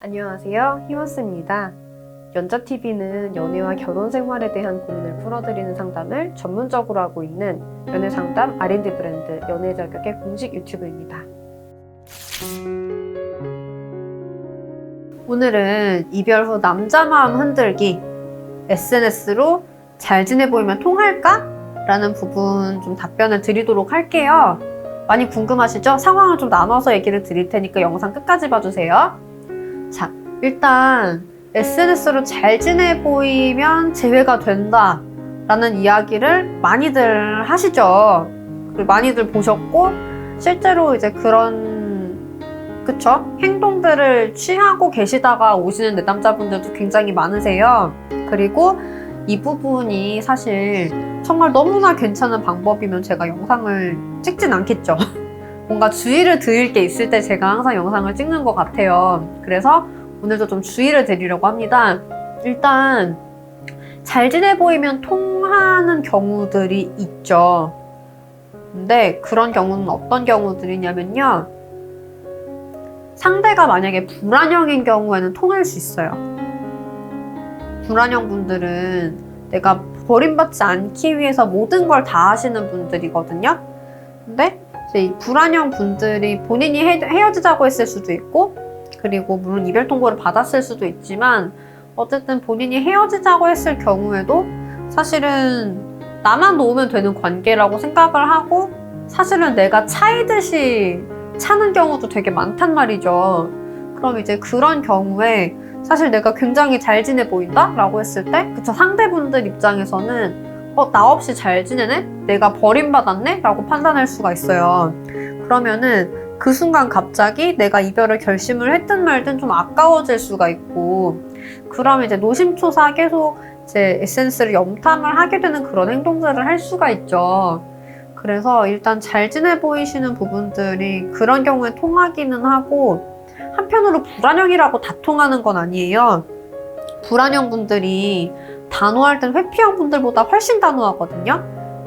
안녕하세요, 히머스입니다. 연자TV는 연애와 결혼 생활에 대한 고민을 풀어드리는 상담을 전문적으로 하고 있는 연애상담 R&D 브랜드 연애자격의 공식 유튜브입니다. 오늘은 이별 후 남자 마음 흔들기, SNS로 잘 지내 보이면 통할까? 라는 부분 좀 답변을 드리도록 할게요. 많이 궁금하시죠? 상황을 좀 나눠서 얘기를 드릴 테니까 영상 끝까지 봐주세요. 자, 일단 SNS로 잘 지내 보이면 재회가 된다 라는 이야기를 많이들 하시죠. 그리고 많이들 보셨고 실제로 이제 그런 행동들을 취하고 계시다가 오시는 내담자분들도 굉장히 많으세요. 그리고 이 부분이 사실 정말 너무나 괜찮은 방법이면 제가 영상을 찍진 않겠죠. 뭔가 주의를 드릴 게 있을 때 제가 항상 영상을 찍는 것 같아요. 그래서 오늘도 좀 주의를 드리려고 합니다. 일단 잘 지내 보이면 통하는 경우들이 있죠. 근데 그런 경우는 어떤 경우들이냐면요. 상대가 만약에 불안형인 경우에는 통할 수 있어요. 불안형 분들은 내가 버림받지 않기 위해서 모든 걸 다 하시는 분들이거든요. 근데 이제 이 불안형 분들이 본인이 헤어지자고 했을 수도 있고, 그리고 물론 이별 통보를 받았을 수도 있지만 어쨌든 본인이 헤어지자고 했을 경우에도 사실은 나만 놓으면 되는 관계라고 생각을 하고 사실은 내가 차이듯이 차는 경우도 되게 많단 말이죠. 그럼 이제 그런 경우에 사실 내가 굉장히 잘 지내 보인다? 라고 했을 때 상대분들 입장에서는 나 없이 잘 지내네? 내가 버림받았네? 라고 판단할 수가 있어요. 그러면은 그 순간 갑자기 내가 이별을 결심을 했든 말든 좀 아까워질 수가 있고, 그럼 이제 노심초사 계속 이제 SNS를 염탐을 하게 되는 그런 행동들을 할 수가 있죠. 그래서 일단 잘 지내 보이시는 부분들이 그런 경우에 통하기는 하고, 한편으로 불안형이라고 다 통하는 건 아니에요. 불안형 분들이 단호할 땐 회피형 분들보다 훨씬 단호하거든요.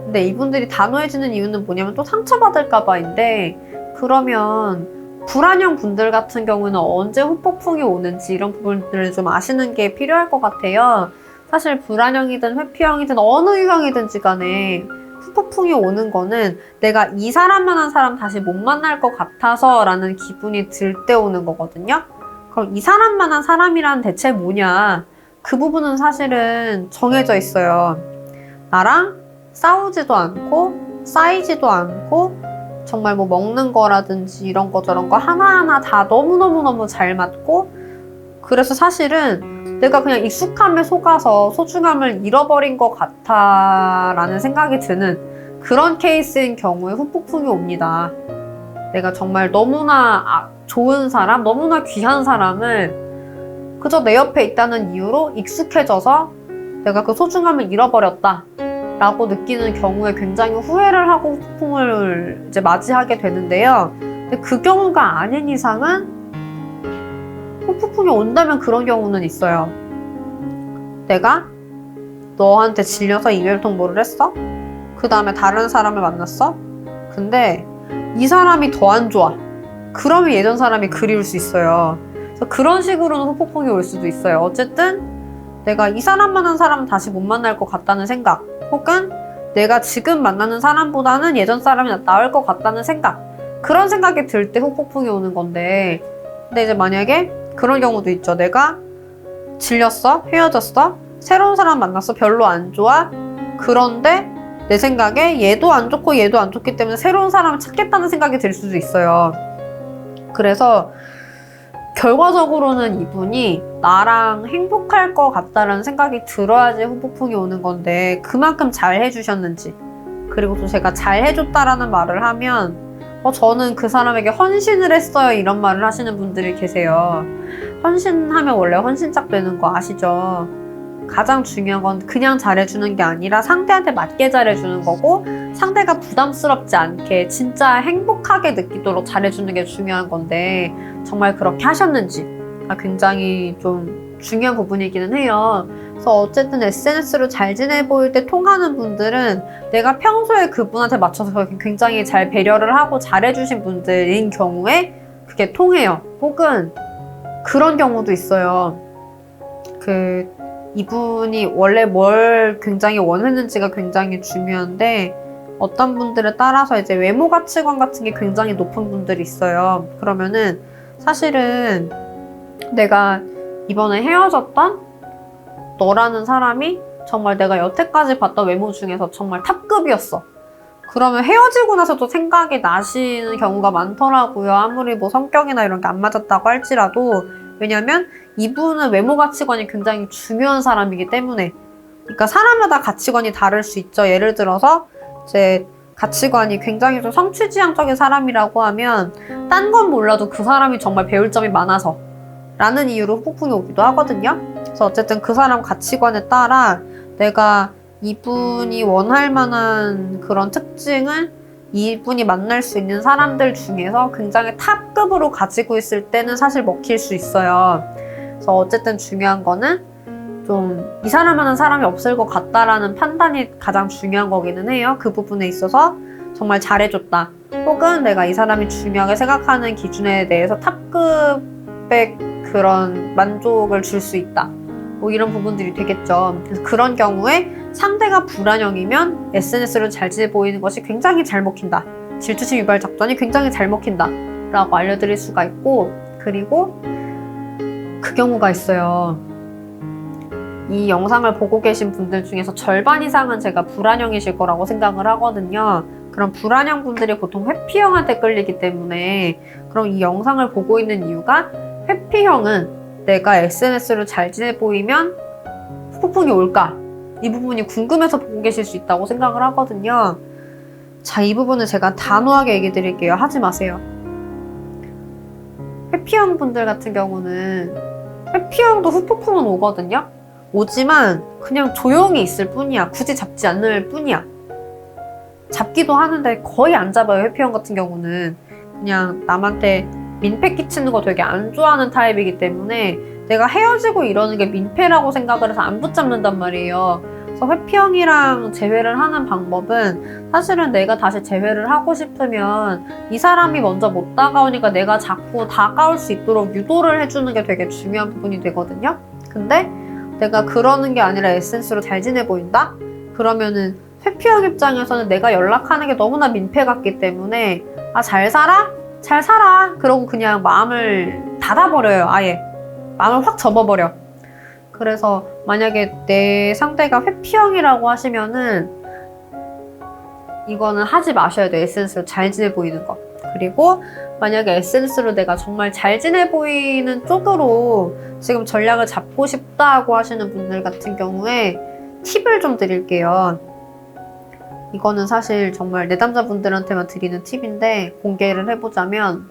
근데 이분들이 단호해지는 이유는 뭐냐면 또 상처받을까 봐인데, 그러면 불안형 분들 같은 경우는 언제 후폭풍이 오는지 이런 부분들을 좀 아시는 게 필요할 것 같아요. 사실 불안형이든 회피형이든 어느 유형이든지 간에 후폭풍이 오는 거는 내가 이 사람만한 사람 다시 못 만날 것 같아서 라는 기분이 들 때 오는 거거든요. 그럼 이 사람만한 사람이란 대체 뭐냐? 그 부분은 사실은 정해져 있어요. 나랑 싸우지도 않고 쌓이지도 않고 정말 뭐 먹는 거라든지 이런 거 저런 거 하나하나 다 너무너무너무 잘 맞고, 그래서 사실은 내가 그냥 익숙함에 속아서 소중함을 잃어버린 것 같아 라는 생각이 드는 그런 케이스인 경우에 후폭풍이 옵니다. 내가 정말 너무나 좋은 사람, 너무나 귀한 사람을 그저 내 옆에 있다는 이유로 익숙해져서 내가 그 소중함을 잃어버렸다 라고 느끼는 경우에 굉장히 후회를 하고 후폭풍을 이제 맞이하게 되는데요. 근데 그 경우가 아닌 이상은 후폭풍이 온다면 그런 경우는 있어요. 내가 너한테 질려서 이별 통보를 했어? 그 다음에 다른 사람을 만났어? 근데 이 사람이 더 안 좋아. 그러면 예전 사람이 그리울 수 있어요. 그래서 그런 식으로는 후폭풍이 올 수도 있어요. 어쨌든 내가 이 사람만한 사람은 다시 못 만날 것 같다는 생각, 혹은 내가 지금 만나는 사람보다는 예전 사람이 나을 것 같다는 생각, 그런 생각이 들 때 후폭풍이 오는 건데, 근데 이제 만약에 그런 경우도 있죠. 내가 질렸어, 헤어졌어, 새로운 사람 만났어, 별로 안 좋아. 그런데 내 생각에 얘도 안 좋고 얘도 안 좋기 때문에 새로운 사람을 찾겠다는 생각이 들 수도 있어요. 그래서 결과적으로는 이분이 나랑 행복할 것 같다라는 생각이 들어야지 후폭풍이 오는 건데, 그만큼 잘 해주셨는지, 그리고 또 제가 잘 해줬다라는 말을 하면 저는 그 사람에게 헌신을 했어요 이런 말을 하시는 분들이 계세요. 헌신하면 원래 헌신짝 되는 거 아시죠? 가장 중요한 건 그냥 잘해주는 게 아니라 상대한테 맞게 잘해주는 거고, 상대가 부담스럽지 않게 진짜 행복하게 느끼도록 잘해주는 게 중요한 건데, 정말 그렇게 하셨는지가 굉장히 좀 중요한 부분이기는 해요. 그래서 어쨌든 SNS로 잘 지내 보일 때 통하는 분들은 내가 평소에 그분한테 맞춰서 굉장히 잘 배려를 하고 잘해주신 분들인 경우에 그게 통해요. 혹은 그런 경우도 있어요. 이분이 원래 뭘 굉장히 원했는지가 굉장히 중요한데 어떤 분들에 따라서 이제 외모 가치관 같은 게 굉장히 높은 분들이 있어요. 그러면은 사실은 내가 이번에 헤어졌던 너라는 사람이 정말 내가 여태까지 봤던 외모 중에서 정말 탑급이었어. 그러면 헤어지고 나서도 생각이 나시는 경우가 많더라고요. 아무리 뭐 성격이나 이런 게 안 맞았다고 할지라도. 왜냐면 이분은 외모 가치관이 굉장히 중요한 사람이기 때문에. 그러니까 사람마다 가치관이 다를 수 있죠. 예를 들어서 이제 가치관이 굉장히 좀 성취지향적인 사람이라고 하면 딴 건 몰라도 그 사람이 정말 배울 점이 많아서 라는 이유로 후폭풍이 오기도 하거든요. 그래서 어쨌든 그 사람 가치관에 따라 내가 이분이 원할 만한 그런 특징을 이분이 만날 수 있는 사람들 중에서 굉장히 탑급으로 가지고 있을 때는 사실 먹힐 수 있어요. 그래서 어쨌든 중요한 거는 좀 이 사람만한 사람이 없을 것 같다라는 판단이 가장 중요한 거기는 해요. 그 부분에 있어서 정말 잘해줬다. 혹은 내가 이 사람이 중요하게 생각하는 기준에 대해서 탑급의 그런 만족을 줄 수 있다. 뭐 이런 부분들이 되겠죠. 그래서 그런 경우에 상대가 불안형이면 SNS를 잘 지내 보이는 것이 굉장히 잘 먹힌다. 질투심 유발 작전이 굉장히 잘 먹힌다. 라고 알려드릴 수가 있고, 그리고 그 경우가 있어요. 이 영상을 보고 계신 분들 중에서 절반 이상은 제가 불안형이실 거라고 생각을 하거든요. 그럼 불안형 분들이 보통 회피형한테 끌리기 때문에 그럼 이 영상을 보고 있는 이유가 회피형은 내가 SNS를 잘 지내 보이면 후폭풍이 올까? 이 부분이 궁금해서 보고 계실 수 있다고 생각을 하거든요. 자, 이 부분은 제가 단호하게 얘기 드릴게요. 하지 마세요. 회피형 분들 같은 경우는 회피형도 후폭풍은 오거든요. 오지만 그냥 조용히 있을 뿐이야. 굳이 잡지 않을 뿐이야. 잡기도 하는데 거의 안 잡아요. 회피형 같은 경우는 그냥 남한테 민폐 끼치는 거 되게 안 좋아하는 타입이기 때문에 내가 헤어지고 이러는 게 민폐라고 생각을 해서 안 붙잡는단 말이에요. 그래서 회피형이랑 재회를 하는 방법은 사실은 내가 다시 재회를 하고 싶으면 이 사람이 먼저 못 다가오니까 내가 자꾸 다가올 수 있도록 유도를 해주는 게 되게 중요한 부분이 되거든요. 근데 내가 그러는 게 아니라 에센스로 잘 지내 보인다? 그러면은 회피형 입장에서는 내가 연락하는 게 너무나 민폐 같기 때문에 아, 잘 살아? 잘 살아. 그러고 그냥 마음을 닫아버려요. 아예. 마음을 확 접어버려. 그래서 만약에 내 상대가 회피형이라고 하시면은 이거는 하지 마셔야 돼요. 에센스로 잘 지내 보이는 거. 그리고 만약에 에센스로 내가 정말 잘 지내 보이는 쪽으로 지금 전략을 잡고 싶다고 하시는 분들 같은 경우에 팁을 좀 드릴게요. 이거는 사실 정말 내담자분들한테만 드리는 팁인데 공개를 해보자면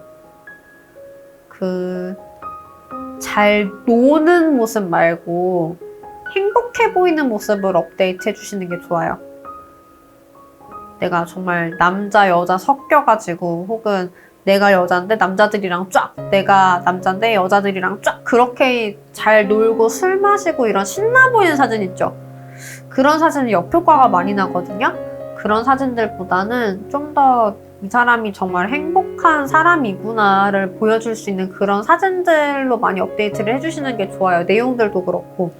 잘 노는 모습 말고 행복해 보이는 모습을 업데이트 해주시는 게 좋아요. 내가 정말 남자 여자 섞여가지고 혹은 내가 여잔데 남자들이랑 쫙, 내가 남잔데 여자들이랑 쫙 그렇게 잘 놀고 술 마시고 이런 신나 보이는 사진 있죠. 그런 사진은 역효과가 많이 나거든요. 그런 사진들보다는 좀 더 이 사람이 정말 행복한 사람이구나를 보여줄 수 있는 그런 사진들로 많이 업데이트를 해주시는 게 좋아요. 내용들도 그렇고.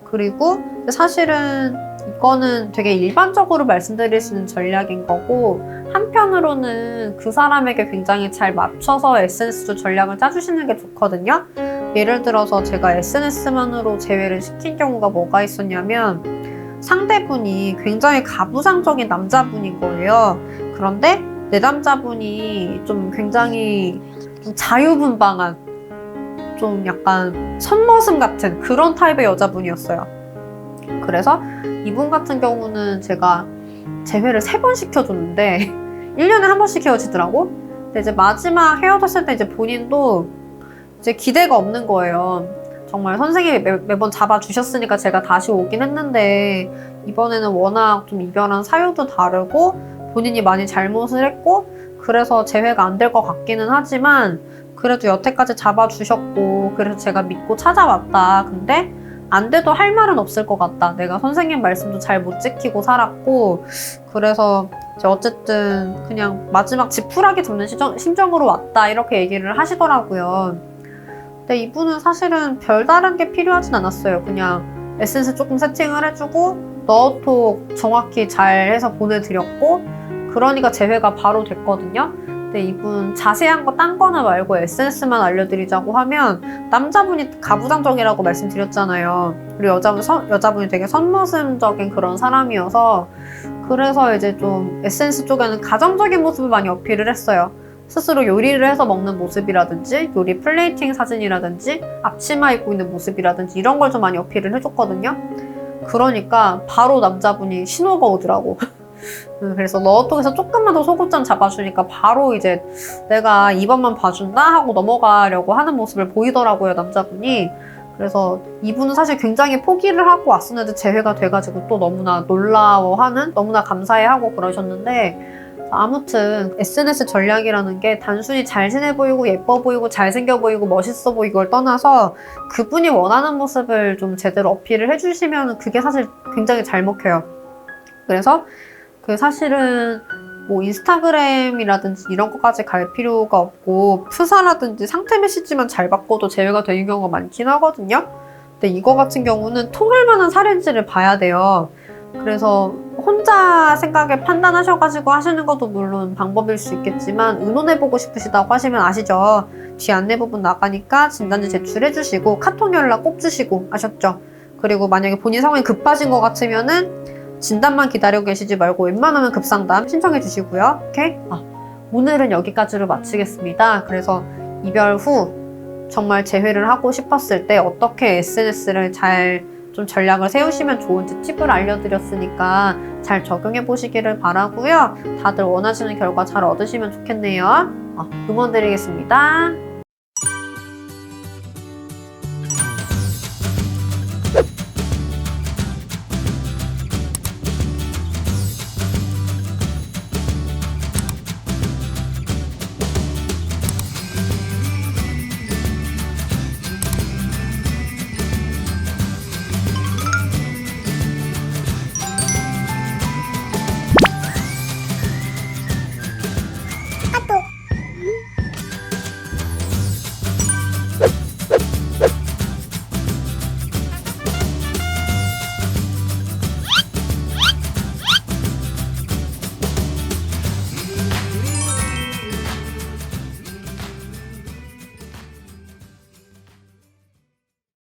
그리고 사실은 이거는 되게 일반적으로 말씀드릴 수 있는 전략인 거고, 한편으로는 그 사람에게 굉장히 잘 맞춰서 SNS로 전략을 짜주시는 게 좋거든요. 예를 들어서 제가 SNS만으로 제외를 시킨 경우가 뭐가 있었냐면 상대분이 굉장히 가부장적인 남자분인 거예요. 그런데 내담자분이 좀 굉장히 좀 자유분방한 좀 약간 첫머슴 같은 그런 타입의 여자분이었어요. 그래서 이분 같은 경우는 제가 재회를 3번 시켜줬는데 1년에 한 번씩 헤어지더라고. 근데 이제 마지막 헤어졌을 때 이제 본인도 이제 기대가 없는 거예요. 정말 선생님이 매번 잡아주셨으니까 제가 다시 오긴 했는데 이번에는 워낙 좀 이별한 사유도 다르고 본인이 많이 잘못을 했고 그래서 재회가 안 될 것 같기는 하지만 그래도 여태까지 잡아주셨고 그래서 제가 믿고 찾아왔다. 근데 안 돼도 할 말은 없을 것 같다. 내가 선생님 말씀도 잘 못 지키고 살았고 그래서 이제 어쨌든 그냥 마지막 지푸라기 잡는 심정으로 왔다. 이렇게 얘기를 하시더라고요. 근데 이분은 사실은 별다른 게 필요하진 않았어요. 그냥 에센스 조금 세팅을 해주고 너톡 정확히 잘 해서 보내드렸고 그러니까 재회가 바로 됐거든요. 근데 이분 자세한 거 딴 거나 말고 에센스만 알려드리자고 하면 남자분이 가부장적이라고 말씀드렸잖아요. 그리고 여자분이 되게 선머슴적인 그런 사람이어서 그래서 이제 좀 에센스 쪽에는 가정적인 모습을 많이 어필을 했어요. 스스로 요리를 해서 먹는 모습이라든지 요리 플레이팅 사진이라든지 앞치마 입고 있는 모습이라든지 이런 걸 좀 많이 어필을 해줬거든요. 그러니까 바로 남자분이 신호가 오더라고. 그래서 너톡에서 조금만 더 소고점 잡아주니까 바로 이제 내가 2번만 봐준다 하고 넘어가려고 하는 모습을 보이더라고요, 남자분이. 그래서 이분은 사실 굉장히 포기를 하고 왔었는데 재회가 돼가지고 또 너무나 놀라워하는, 너무나 감사해하고 그러셨는데 아무튼 SNS 전략이라는 게 단순히 잘 지내 보이고 예뻐 보이고 잘생겨 보이고 멋있어 보이고를 떠나서 그분이 원하는 모습을 좀 제대로 어필을 해주시면 그게 사실 굉장히 잘 먹혀요. 그래서 그 사실은 뭐 인스타그램이라든지 이런 것까지 갈 필요가 없고 프사라든지 상태 메시지만 잘 바꿔도 제외가 되는 경우가 많긴 하거든요. 근데 이거 같은 경우는 통할 만한 사례인지를 봐야 돼요. 그래서 혼자 생각에 판단하셔가지고 하시는 것도 물론 방법일 수 있겠지만 의논해보고 싶으시다고 하시면 아시죠? 뒤 안내 부분 나가니까 진단지 제출해주시고 카톡 연락 꼭 주시고 아셨죠? 그리고 만약에 본인 상황이 급하신 것 같으면은 진단만 기다리고 계시지 말고 웬만하면 급상담 신청해 주시고요. 오케이? 오늘은 여기까지로 마치겠습니다. 그래서 이별 후 정말 재회를 하고 싶었을 때 어떻게 SNS를 잘 좀 전략을 세우시면 좋은지 팁을 알려드렸으니까 잘 적용해 보시기를 바라고요. 다들 원하시는 결과 잘 얻으시면 좋겠네요. 응원드리겠습니다.